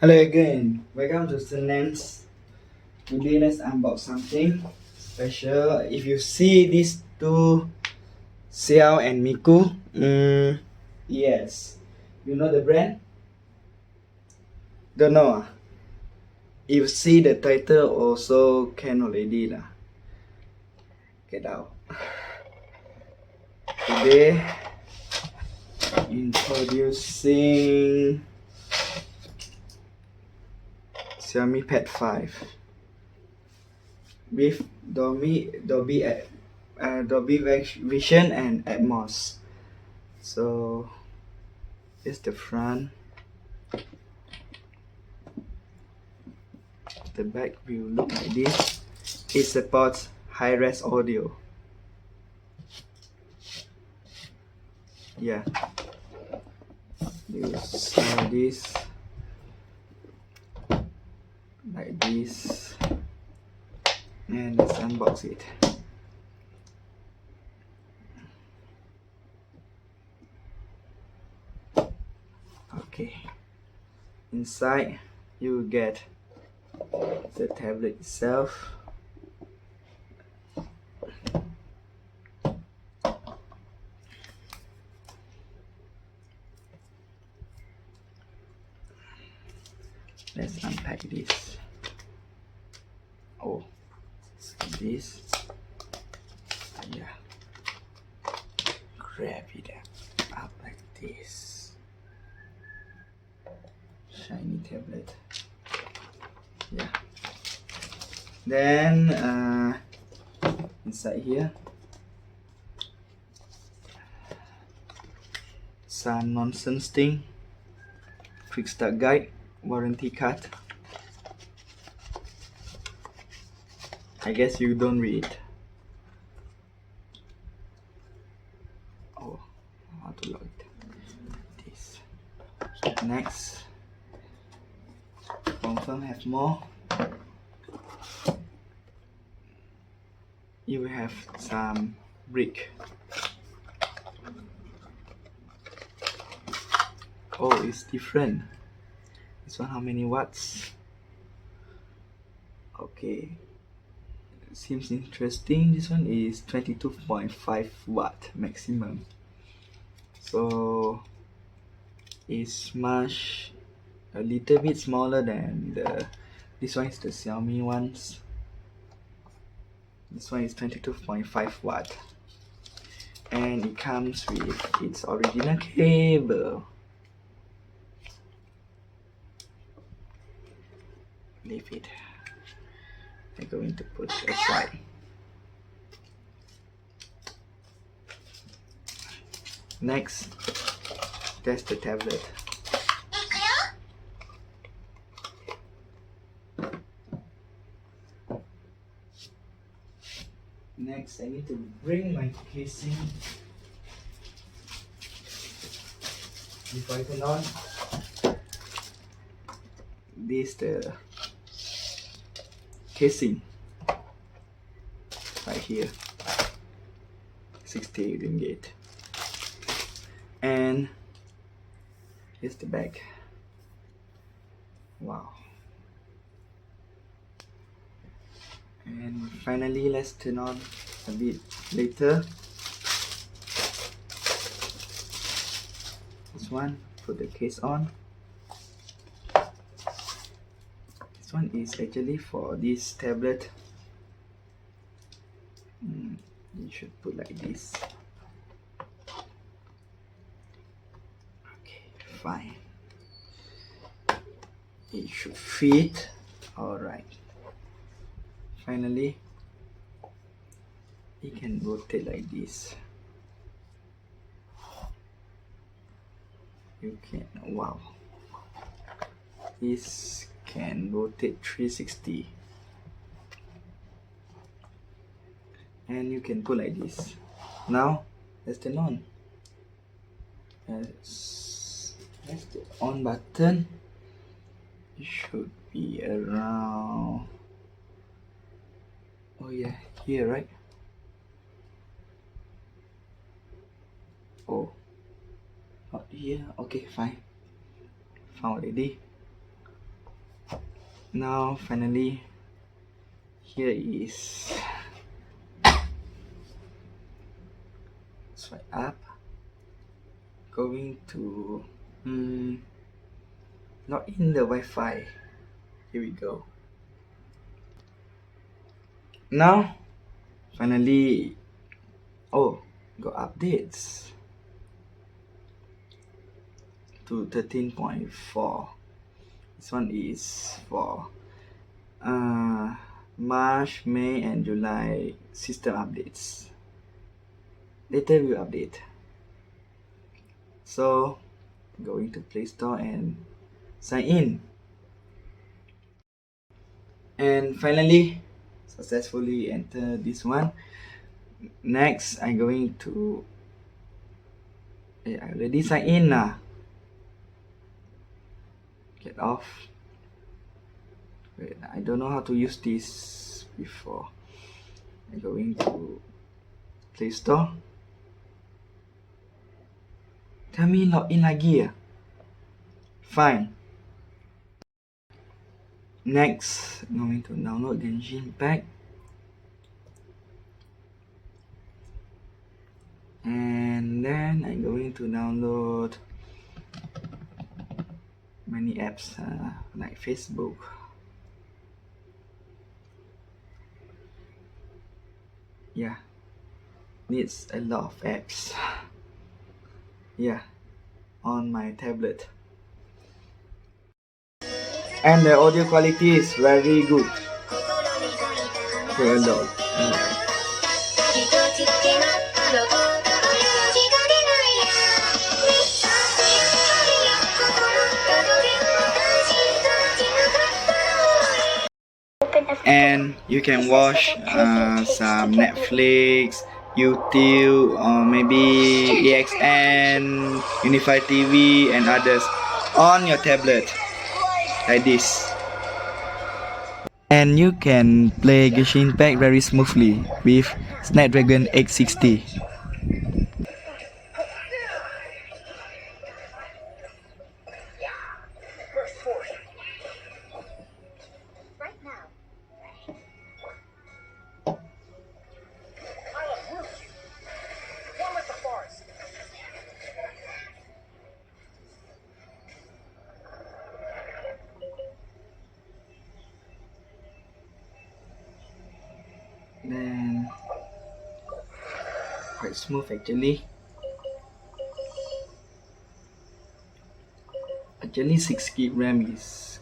Hello again, welcome to Sunance. Today let's unbox something special. If you see these two, Xiao and Miku, yes, you know the brand? Don't know. If you see the title also can already lah. Get out. Today introducing Xiaomi Pad 5 with Dolby Vision and Atmos. So here's the front. The back will look like this. It supports high-res audio. Yeah, you saw this like this, and let's unbox it. Okay, inside you get the tablet itself, let's unpack this. Oh, so this, yeah, grab it up like this. Shiny tablet. Yeah. Then inside here, some nonsense thing. Quick start guide, warranty card. I guess you don't read. Oh, how to lock it? This. Next, confirm have more. You will have some brick. Oh, it's different. This one how many watts? Okay, seems interesting. This one is 22.5 watt maximum. So it's much a little bit smaller than this one is the Xiaomi ones. This one is 22.5 watt, and it comes with its original cable. Leave it. I'm going to put it aside. Next, that's the tablet. Next, I need to bring my casing before I turn on. This the casing right here, 60 ringgit, and here's the back. Wow. And finally, let's turn on a bit later. This one, put the case on. This one is actually for this tablet. You should put like this. Okay, fine. It should fit. Alright. Finally, it can rotate like this. You can, wow, this can rotate 360, and you can put like this. Now let's turn on. That's the on button. It should be around, oh yeah, here, right? Oh, not here. Okay, fine, found already. Now finally, here is swipe up, going to log in the Wi-Fi. Here we go. Now finally, oh, got updates to 13.4. This one is for March, May and July system updates. Later we'll update. So going to Play Store and sign in. And finally, successfully enter this one. Next, I'm going to I already signed in now. Get off. Wait, I don't know how to use this before. I'm going to Play Store. Tell me login lagi ya. Fine. Next, I'm going to download Genshin Impact. And then I'm going to download many apps like Facebook. Yeah, needs a lot of apps. Yeah, on my tablet. And the audio quality is very good. For a lot. And you can watch some Netflix, YouTube, or maybe EXN, Unified TV, and others on your tablet like this. And you can play Genshin Impact very smoothly with Snapdragon 860. Then quite smooth actually. Actually 6 GB RAM is